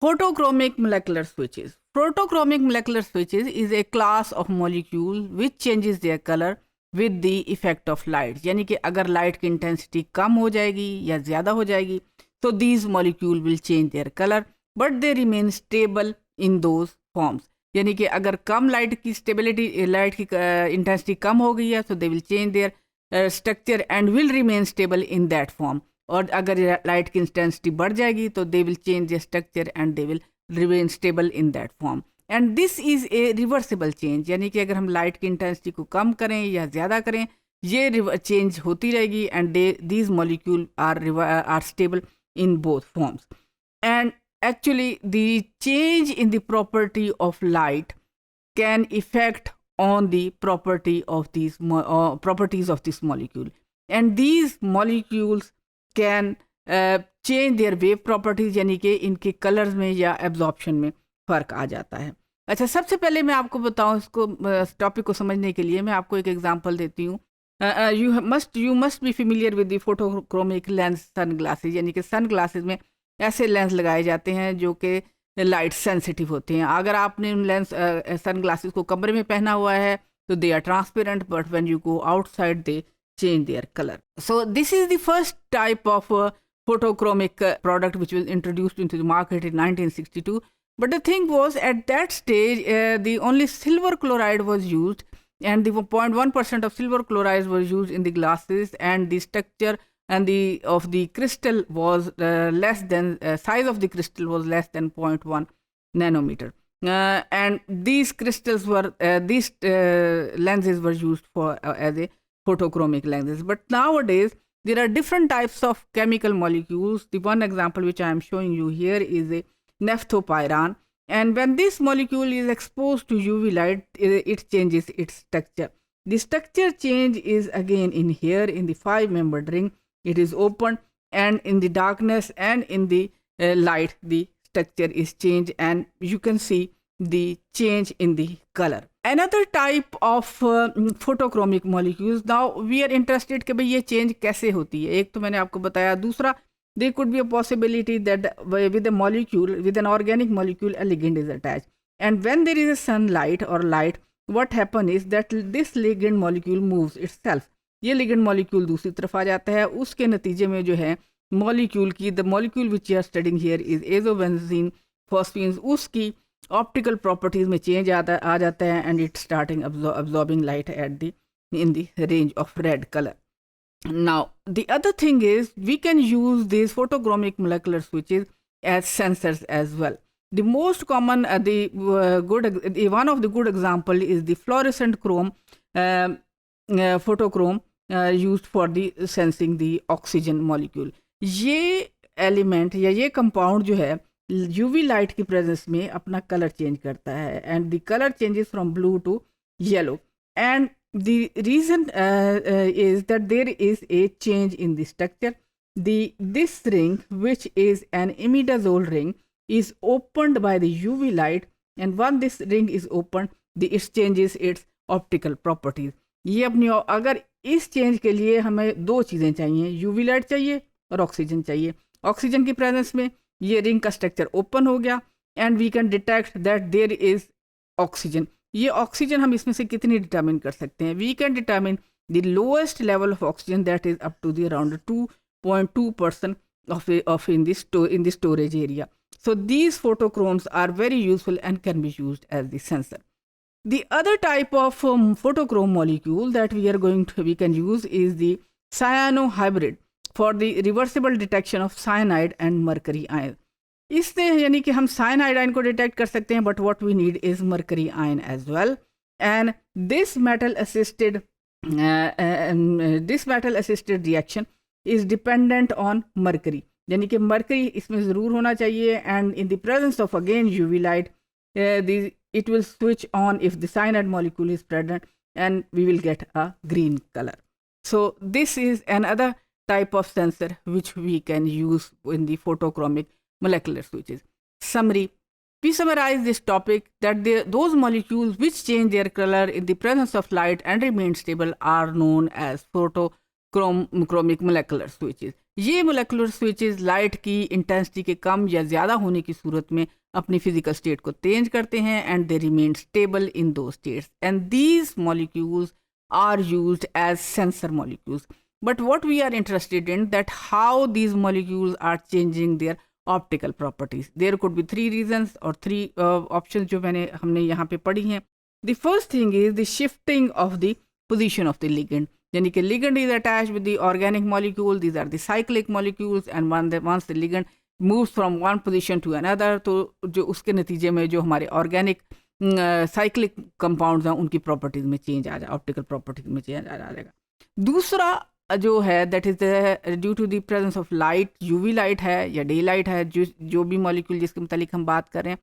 Photochromic molecular switches. Photochromic molecular switches is a class of molecule which changes their color with the effect of light. यानी कि अगर light की intensity कम हो जाएगी या ज़्यादा हो जाएगी तो these molecule will change their color but they remain stable in those forms. यानी कि अगर कम लाइट की स्टेबिलिटी लाइट की इंटेंसिटी कम हो गई है तो they will change their structure and will remain stable in that form. और अगर लाइट की इंटेंसिटी बढ़ जाएगी तो they will change the structure and they will remain stable in that form. And this is a reversible change. यानी कि अगर हम लाइट की इंटेंसिटी को कम करें या ज़्यादा करें ये चेंज होती रहेगी and these molecule are stable in both forms. And actually the change in the property of light can affect on the property of these properties of this molecule, and these molecules can change their wave properties. यानी कि इनके colours में या absorption में फ़र्क आ जाता है. अच्छा, सबसे पहले मैं आपको बताऊं इसको टॉपिक को समझने के लिए मैं आपको एक एग्जांपल देती हूँ. you must be familiar with the photochromic lens sunglasses. यानी कि सन ग्लासेस में ऐसे लेंस लगाए जाते हैं जो कि लाइट सेंसिटिव होते हैं. अगर आपने उन लेंस सन ग्लासेस को कमरे में पहना हुआ है तो they are transparent but when you go outside they change their color. So this is the first type of photochromic product which was introduced into the market in 1962. But the thing was, at that stage the only silver chloride was used, and the 0.1% of silver chloride was used in the glasses, and the structure and the of the crystal was less than size of the crystal was less than 0.1 nanometer. And these crystals were these lenses were used for as a photochromic lenses. But nowadays there are different types of chemical molecules. The one example which I am showing you here is a naphthopyran. And when this molecule is exposed to UV light, it changes its structure. The structure change is again in here in the 5-membered ring. It is open, and in the darkness and in the light, the structure is changed, and you can see the change in the color. Another type of photochromic molecules. Now we are interested कि भाई ये change कैसे होती है. एक तो मैंने आपको बताया. दूसरा, there could be a possibility that with a molecule, with an organic molecule, a ligand is attached. And when there is a sunlight or light, what happens is that this ligand molecule moves itself. ये ligand molecule दूसरी तरफ आ जाता है. उसके नतीजे में जो है molecule की, the molecule which you are studying here is azobenzene phosphines, उसकी ऑप्टिकल प्रॉपर्टीज में चेंज आ जाता है and it starting absorbing light at the in the range of red color. Now the other thing is we can use these photochromic molecular switches as sensors as well. The most common one of the good example is the fluorescent chrome photochrome used for the sensing the oxygen molecule. ये element या ये compound जो है UV light की presence में अपना colour change करता है and the colour changes from blue to yellow. And the reason is that there is a change in the structure. This ring, which is an imidazole ring, is opened by the UV light, and once this ring is opened, it changes its optical properties. ये अपनी अगर इस change के लिए हमें दो चीज़ें चाहिए, यूवी लाइट चाहिए और ऑक्सीजन चाहिए. ऑक्सीजन की प्रेजेंस में ये रिंग का स्ट्रक्चर ओपन हो गया and we can detect that there is oxygen. ये ऑक्सीजन हम इसमें से कितनी डिटर्मिन कर सकते हैं? We can determine the lowest level of oxygen that is up to the around 2.2% of in the storage area. So these photochromes are very useful and can be used as the sensor. The other type of photochrome molecule that we can use is the cyanohybrid for the reversible detection of cyanide and mercury ion. इससे यानी कि हम cyanide ion को detect कर सकते हैं but what we need is mercury ion as well. And this metal assisted reaction is dependent on mercury. यानी कि मर्करी इसमें ज़रूर होना चाहिए and in the presence of again UV light it will switch on if the cyanide molecule is present and we will get a green color. So this is another type of sensor which we can use in the photochromic molecular switches. Summary. We summarize this topic that those molecules which change their color in the presence of light and remain stable are known as photochromic molecular switches. ये molecular switches light की intensity के कम या ज़्यादा होने की सूरत में अपनी physical state को चेंज करते हैं and they remain stable in दो states and these molecules are used as sensor molecules. But what we are interested in that how these molecules are changing their optical properties. There could be three reasons or three options जो हमने यहाँ पे पढ़ी हैं. The first thing is the shifting of the position of the ligand. यानी कि ligand is attached with the organic molecule. These are the cyclic molecules and once the ligand moves from one position to another, तो जो उसके नतीजे में जो हमारे organic cyclic compounds हैं उनकी प्रॉपर्टीज में चेंज आ जाए, ऑप्टिकल प्रॉपर्टीज में चेंज आ जाएगा. दूसरा जो है that is due to the presence of light, UV light है या डे लाइट है, जो भी मॉलिक्यूल जिसके मुतालिक हम बात कर रहे हैं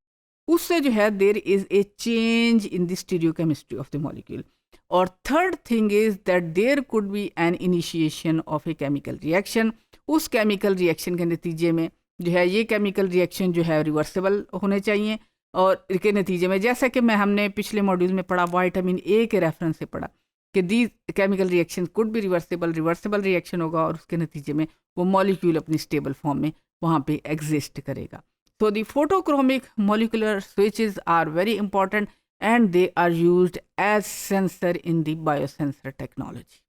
उससे जो है there is a change in the stereochemistry of the molecule. और third thing is that there could be an initiation of a chemical reaction. उस केमिकल रिएक्शन के नतीजे में जो है ये केमिकल रिएक्शन जो है रिवर्सिबल होने चाहिए और के नतीजे में जैसा कि हमने पिछले मॉड्यूल में पढ़ा विटामिन ए के रेफरेंस से पढ़ा कि the chemical reaction could be reversible reaction होगा और उसके नतीजे में वो मॉलिक्यूल अपनी स्टेबल फॉर्म में वहाँ पे एग्जिस्ट करेगा. So the photochromic molecular switches are very important and they are used as sensor in the biosensor technology.